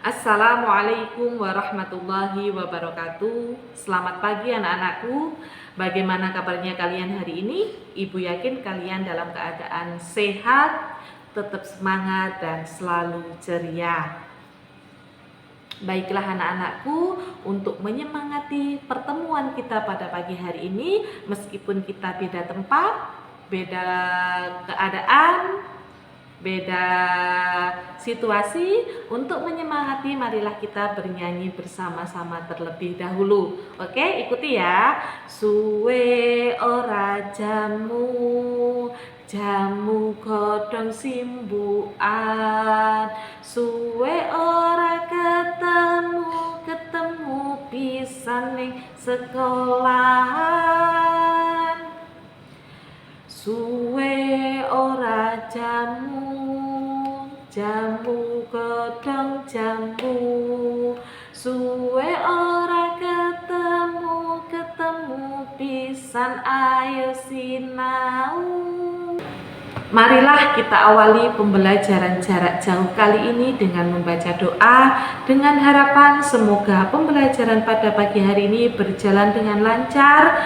Assalamualaikum warahmatullahi wabarakatuh. Selamat pagi anak-anakku. Bagaimana kabarnya kalian hari ini? Ibu yakin kalian dalam keadaan sehat, tetap semangat dan selalu ceria. Baiklah anak-anakku, untuk menyemangati pertemuan kita pada pagi hari ini, meskipun kita beda tempat, beda keadaan, beda situasi, untuk menyemangati marilah kita bernyanyi bersama-sama terlebih dahulu. Oke, ikuti ya. Suwe ora jamu, jamu godhong simbukan. Suwe ora ketemu, ketemu pisan ning sekolahan. Suwe ora jamu, jamu godhong jambu. Suwe ora ketemu, ketemu pisan ayo sinau. Marilah kita awali pembelajaran jarak jauh kali ini dengan membaca doa, dengan harapan semoga pembelajaran pada pagi hari ini berjalan dengan lancar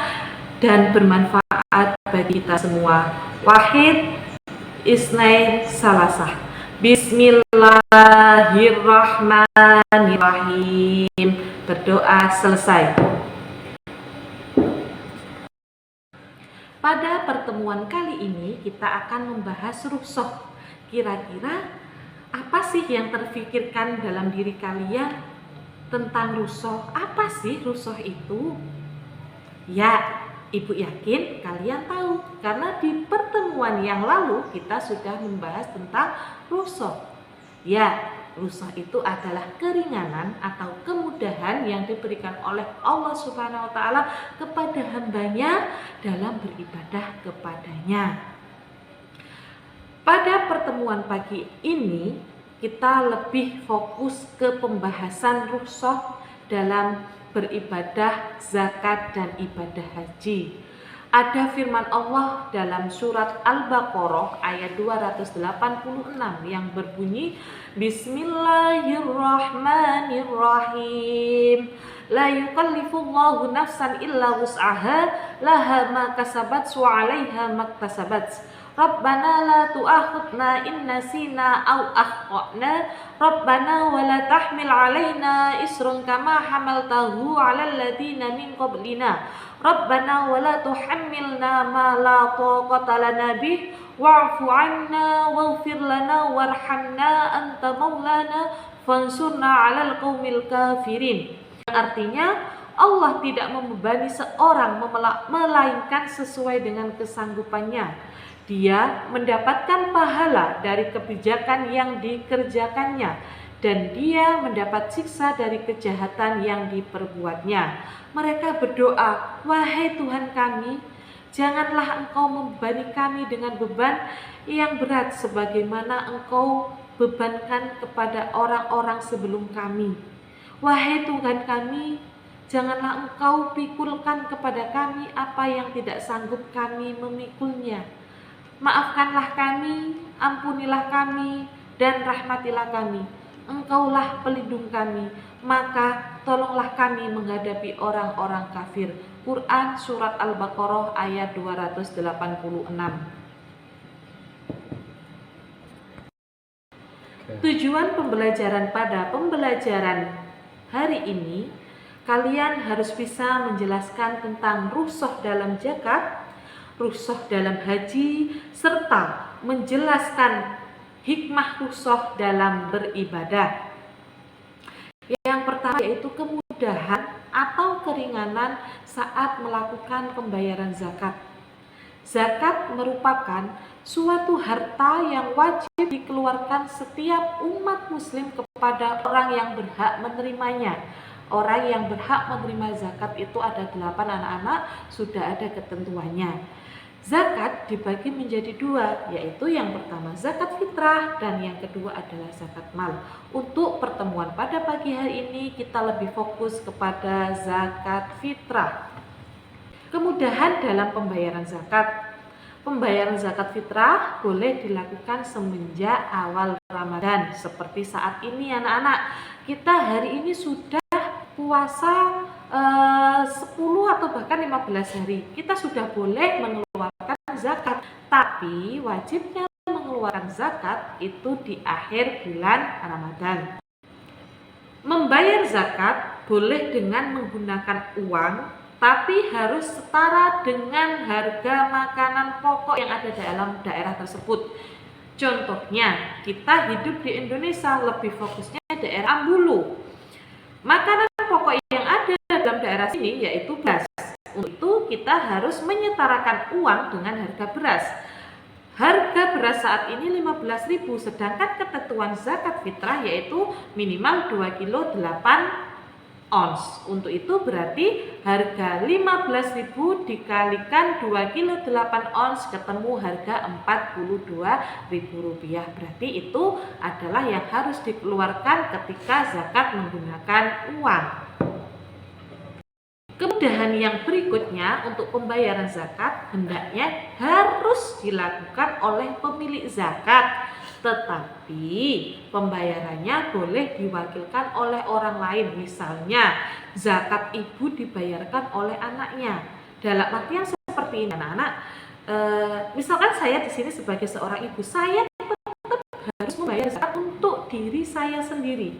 dan bermanfaat bagi kita semua. Wahid, Isnain, Salasah. Bismillahirrahmanirrahim. Berdoa selesai. Pada pertemuan kali ini kita akan membahas rukhsah. Kira-kira apa sih yang terfikirkan dalam diri kalian tentang rukhsah? Apa sih rukhsah itu? Ya, Ibu yakin kalian tahu, karena di pertemuan yang lalu kita sudah membahas tentang rukhsah. Ya, rukhsah itu adalah keringanan atau kemudahan yang diberikan oleh Allah Subhanahu wa Ta'ala kepada hambanya dalam beribadah kepadanya. Pada pertemuan pagi ini kita lebih fokus ke pembahasan rukhsah dalam beribadah, zakat, dan ibadah haji. Ada firman Allah dalam surat Al-Baqarah ayat 286 yang berbunyi, Bismillahirrahmanirrahim. La yukallifullahu nafsan illa wus'aha, laha ma kasabat wa 'alaiha maktasabat. Rabbana la tu'akhidna in nasina aw akhtana. Rabbana wa la tahmil 'alaina isran kama hamaltahu 'alal ladzina min qablina. Rabbana wa la tuhammilna ma la taqata lana bih wa'fu 'anna waghfir lana warhamna anta maulana fansurna 'alal qaumil kafirin. Artinya, Allah tidak membebani seorang melainkan sesuai dengan kesanggupannya. Dia mendapatkan pahala dari kebijakan yang dikerjakannya, dan dia mendapat siksa dari kejahatan yang diperbuatnya. Mereka berdoa, wahai Tuhan kami, janganlah Engkau membebani kami dengan beban yang berat sebagaimana Engkau bebankan kepada orang-orang sebelum kami. Wahai Tuhan kami, janganlah Engkau pikulkan kepada kami apa yang tidak sanggup kami memikulnya. Maafkanlah kami, ampunilah kami, dan rahmatilah kami. Engkaulah pelindung kami, maka tolonglah kami menghadapi orang-orang kafir. Quran Surat Al-Baqarah ayat 286. Tujuan pembelajaran pada pembelajaran hari ini, kalian harus bisa menjelaskan tentang rukhsah dalam zakat, rukhsah dalam haji, serta menjelaskan hikmah rukhsah dalam beribadah. Yang pertama yaitu kemudahan atau keringanan saat melakukan pembayaran zakat. Zakat merupakan suatu harta yang wajib dikeluarkan setiap umat muslim kepada orang yang berhak menerimanya. Orang yang berhak menerima zakat itu ada 8 anak-anak, sudah ada ketentuannya. Zakat dibagi menjadi 2, yaitu yang pertama zakat fitrah dan yang kedua adalah zakat mal. Untuk pertemuan pada pagi hari ini kita lebih fokus kepada zakat fitrah. Kemudahan dalam pembayaran zakat. Pembayaran zakat fitrah boleh dilakukan semenjak awal Ramadan. Seperti saat ini anak-anak, kita hari ini sudah puasa 10 atau bahkan 15 hari. Kita sudah boleh mengeluarkan zakat, tapi wajibnya mengeluarkan zakat itu di akhir bulan Ramadan. Membayar zakat boleh dengan menggunakan uang, tapi harus setara dengan harga makanan pokok yang ada dalam daerah tersebut. Contohnya, kita hidup di Indonesia, lebih fokusnya daerah Ambulu. Makanan pokok yang ada dalam daerah sini yaitu beras. Untuk itu kita harus menyetarakan uang dengan harga beras. Harga beras saat ini 15.000, sedangkan ketentuan zakat fitrah yaitu minimal 2 kilo 8 ons. Untuk itu berarti harga 15.000 dikalikan 2 kilo 8 ons ketemu harga Rp42.000. Berarti itu adalah yang harus dikeluarkan ketika zakat menggunakan uang. Kemudahan yang berikutnya untuk pembayaran zakat hendaknya harus dilakukan oleh pemilik zakat, tetapi pembayarannya boleh diwakilkan oleh orang lain. Misalnya zakat ibu dibayarkan oleh anaknya. Dalam artian seperti ini anak-anak, misalkan saya di sini sebagai seorang ibu, saya tetap harus membayar zakat untuk diri saya sendiri.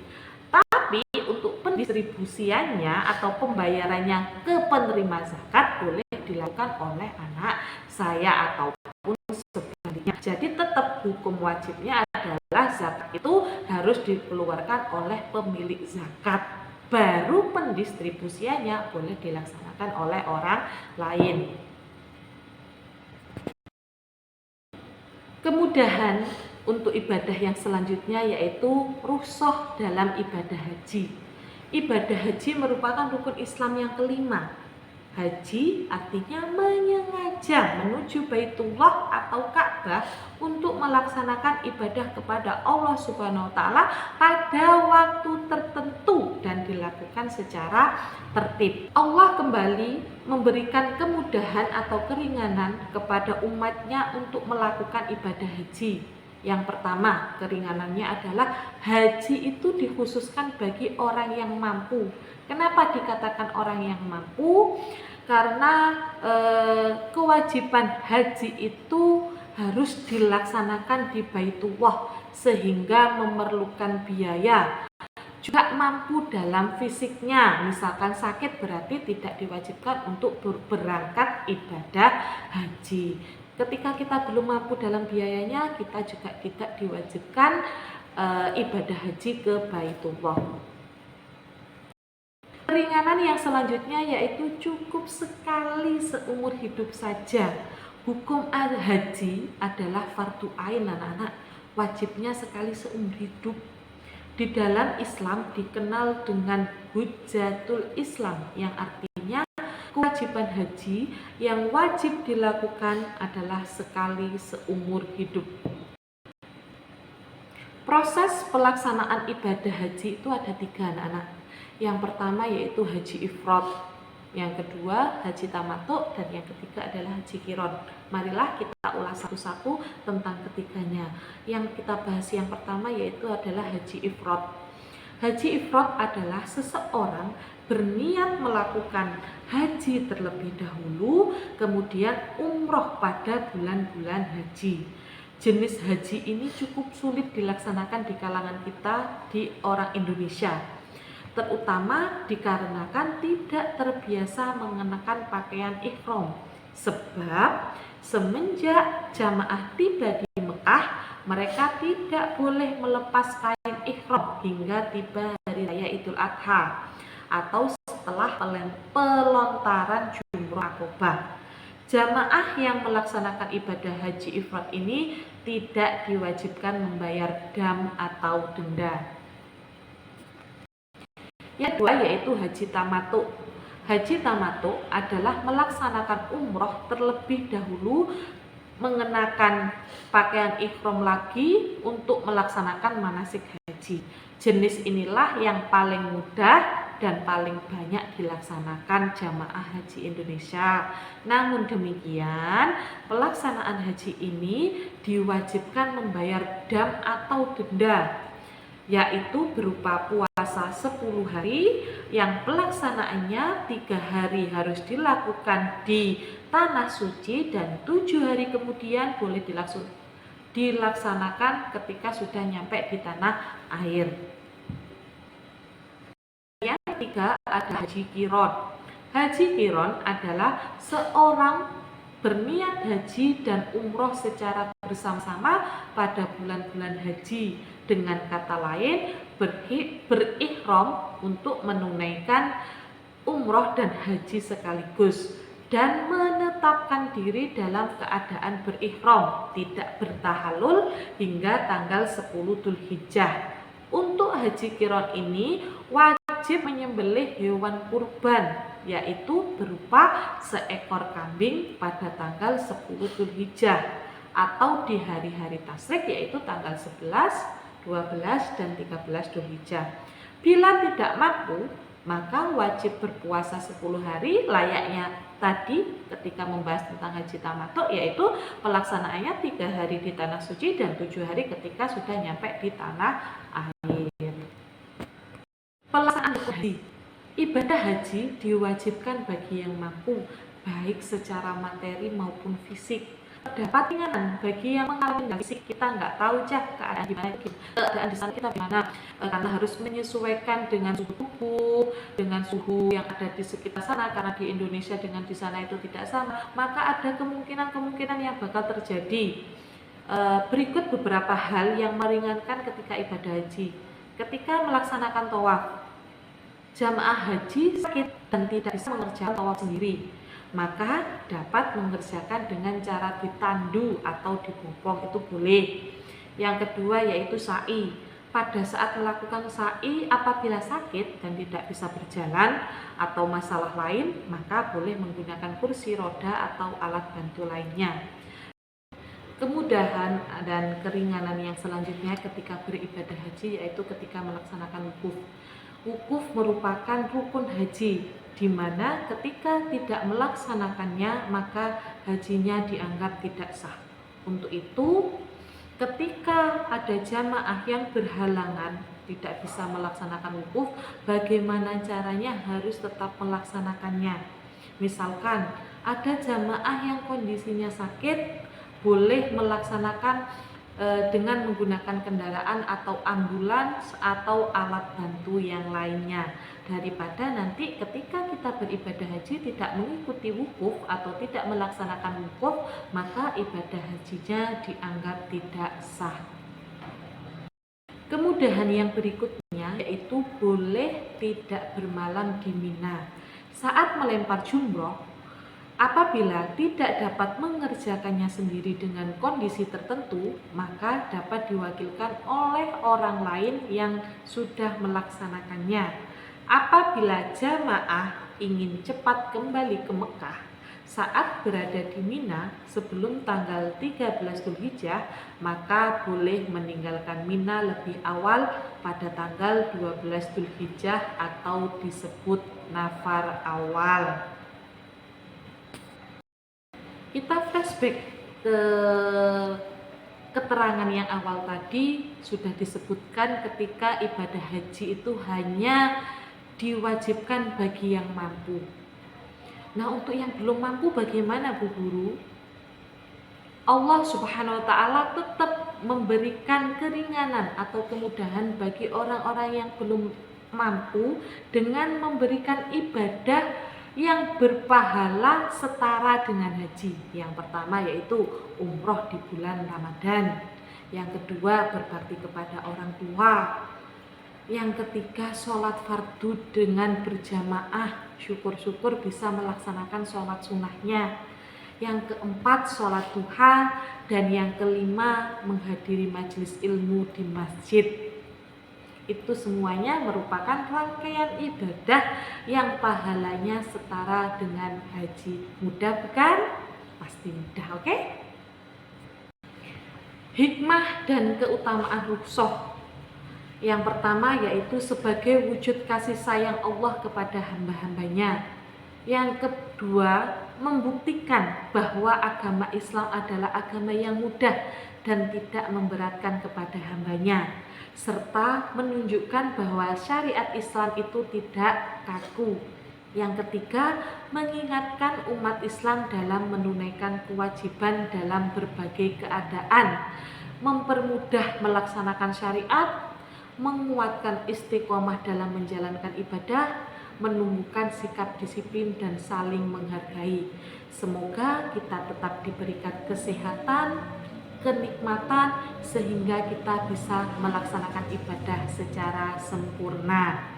Tapi untuk pendistribusiannya atau pembayarannya ke penerima zakat boleh dilakukan oleh anak saya ataupun sebaliknya. Jadi tetap hukum wajibnya adalah zakat itu harus dikeluarkan oleh pemilik zakat. Baru pendistribusiannya boleh dilaksanakan oleh orang lain. Kemudahan untuk ibadah yang selanjutnya yaitu rukhsah dalam ibadah haji. Ibadah haji merupakan rukun Islam yang kelima. Haji artinya menyengaja menuju Baitullah atau Ka'bah untuk melaksanakan ibadah kepada Allah Subhanahu wa taala pada waktu tertentu dan dilakukan secara tertib. Allah kembali memberikan kemudahan atau keringanan kepada umatnya untuk melakukan ibadah haji. Yang pertama, keringanannya adalah haji itu dikhususkan bagi orang yang mampu. Kenapa dikatakan orang yang mampu? Karena kewajiban haji itu harus dilaksanakan di Baitullah sehingga memerlukan biaya. Juga mampu dalam fisiknya, misalkan sakit berarti tidak diwajibkan untuk berangkat ibadah haji. Ketika kita belum mampu dalam biayanya, kita juga tidak diwajibkan ibadah haji ke Baitullah. Keringanan yang selanjutnya yaitu cukup sekali seumur hidup saja. Hukum haji adalah fardu ain anak-anak, wajibnya sekali seumur hidup. Di dalam Islam dikenal dengan hujjatul Islam, yang artinya kewajiban haji yang wajib dilakukan adalah sekali seumur hidup. Proses pelaksanaan ibadah haji itu ada 3 anak-anak. Yang pertama yaitu haji ifrad, yang kedua haji tamattu, dan yang ketiga adalah haji qiron. Marilah kita ulas satu-satu tentang ketiganya. Yang kita bahas yang pertama yaitu adalah haji ifrad. Haji ifrad adalah seseorang berniat melakukan haji terlebih dahulu, kemudian umroh pada bulan-bulan haji. Jenis haji ini cukup sulit dilaksanakan di kalangan kita di orang Indonesia, terutama dikarenakan tidak terbiasa mengenakan pakaian ihram. Sebab semenjak jamaah tiba di Mekah, mereka tidak boleh melepas kain ihram hingga tiba hari raya Idul Adha atau setelah pelontaran Jumrah Aqobah. Jamaah yang melaksanakan ibadah haji ifrad ini tidak diwajibkan membayar dam atau denda. Yang kedua yaitu haji tamattu. Haji tamattu adalah melaksanakan umroh terlebih dahulu, mengenakan pakaian ihram lagi untuk melaksanakan manasik haji. Jenis inilah yang paling mudah dan paling banyak dilaksanakan jamaah haji Indonesia. Namun demikian, pelaksanaan haji ini diwajibkan membayar dam atau denda, yaitu berupa puasa 10 hari yang pelaksanaannya 3 hari harus dilakukan di tanah suci dan 7 hari kemudian boleh dilaksanakan ketika sudah nyampe di tanah air. Yang ketiga ada haji qiron. Haji qiron adalah seorang berniat haji dan umroh secara bersama-sama pada bulan-bulan haji. Dengan kata lain, berikhram untuk menunaikan umroh dan haji sekaligus dan menetapkan diri dalam keadaan berikhram, tidak bertahalul hingga tanggal 10 Dzulhijjah. Untuk haji qiron ini wajib menyembelih hewan kurban, yaitu berupa seekor kambing pada tanggal 10 Dzulhijjah atau di hari-hari tasyrik, yaitu tanggal 11, 12 dan 13 Dzulhijjah. Bila tidak mampu, maka wajib berpuasa 10 hari layaknya tadi ketika membahas tentang haji tamattu, yaitu pelaksanaannya 3 hari di tanah suci dan 7 hari ketika sudah nyampe di tanah air. Pelaksanaan haji. Ibadah haji diwajibkan bagi yang mampu, baik secara materi maupun fisik. Dapat ringanan bagi yang mengalami fisik, kita nggak tahu keadaan di sana kita gimana, karena harus menyesuaikan dengan suhu tubuh, dengan suhu yang ada di sekitar sana, karena di Indonesia dengan di sana itu tidak sama, maka ada kemungkinan yang bakal terjadi. Berikut beberapa hal yang meringankan ketika ibadah haji. Ketika melaksanakan tawaf, jamaah haji sakit dan tidak bisa mengerjakan tawaf sendiri, maka dapat mengerjakan dengan cara ditandu atau dibopong, itu boleh. Yang kedua yaitu sa'i. Pada saat melakukan sa'i, apabila sakit dan tidak bisa berjalan atau masalah lain, maka boleh menggunakan kursi roda atau alat bantu lainnya. Kemudahan dan keringanan yang selanjutnya ketika beribadah haji yaitu ketika melaksanakan wukuf. Wukuf merupakan rukun haji, di mana ketika tidak melaksanakannya maka hajinya dianggap tidak sah. Untuk itu, ketika ada jamaah yang berhalangan tidak bisa melaksanakan wukuf, bagaimana caranya harus tetap melaksanakannya. Misalkan ada jamaah yang kondisinya sakit, boleh melaksanakan dengan menggunakan kendaraan atau ambulans atau alat bantu yang lainnya, daripada nanti ketika kita beribadah haji tidak mengikuti wukuf atau tidak melaksanakan wukuf, maka ibadah hajinya dianggap tidak sah. Kemudahan yang berikutnya yaitu boleh tidak bermalam di Mina. Saat melempar jumroh, apabila tidak dapat mengerjakannya sendiri dengan kondisi tertentu, maka dapat diwakilkan oleh orang lain yang sudah melaksanakannya. Apabila jamaah ingin cepat kembali ke Mekah saat berada di Mina sebelum tanggal 13 Dzulhijjah, maka boleh meninggalkan Mina lebih awal pada tanggal 12 Dzulhijjah atau disebut nafar awal. Kita flashback ke keterangan yang awal tadi, sudah disebutkan ketika ibadah haji itu hanya diwajibkan bagi yang mampu. Nah, untuk yang belum mampu bagaimana Bu Guru? Allah Subhanahu wa ta'ala tetap memberikan keringanan atau kemudahan bagi orang-orang yang belum mampu dengan memberikan ibadah yang berpahala setara dengan haji. Yang pertama yaitu umroh di bulan Ramadan. Yang kedua berbakti kepada orang tua. Yang ketiga sholat fardu dengan berjamaah, syukur-syukur bisa melaksanakan sholat sunnahnya. Yang keempat sholat duha. Dan yang kelima menghadiri majelis ilmu di masjid. Itu semuanya merupakan rangkaian ibadah yang pahalanya setara dengan haji. Mudah bukan? Pasti mudah, oke? Hikmah dan keutamaan rukhsah. Yang pertama yaitu sebagai wujud kasih sayang Allah kepada hamba-hambanya. Yang kedua, membuktikan bahwa agama Islam adalah agama yang mudah dan tidak memberatkan kepada hambanya, serta menunjukkan bahwa syariat Islam itu tidak kaku. Yang ketiga, mengingatkan umat Islam dalam menunaikan kewajiban dalam berbagai keadaan, mempermudah melaksanakan syariat, menguatkan istiqomah dalam menjalankan ibadah, menumbuhkan sikap disiplin dan saling menghargai. Semoga kita tetap diberikan kesehatan, kenikmatan sehingga kita bisa melaksanakan ibadah secara sempurna.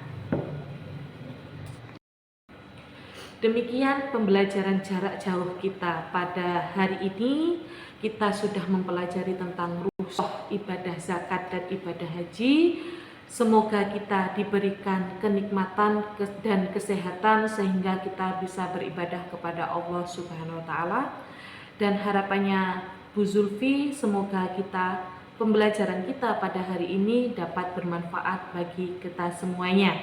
Demikian pembelajaran jarak jauh kita pada hari ini. Kita sudah mempelajari tentang rukhsah ibadah zakat dan ibadah haji. Semoga kita diberikan kenikmatan dan kesehatan sehingga kita bisa beribadah kepada Allah Subhanahu wa taala. Dan harapannya Bu Zulfi, semoga pembelajaran kita pada hari ini dapat bermanfaat bagi kita semuanya.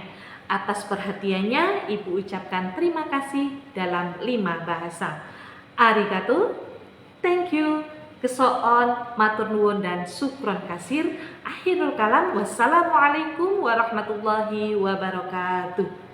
Atas perhatiannya, Ibu ucapkan terima kasih dalam 5 bahasa. Arigato, thank you, kesoon, matur nuwun dan syukron kasir. Akhirul kalam, wassalamualaikum warahmatullahi wabarakatuh.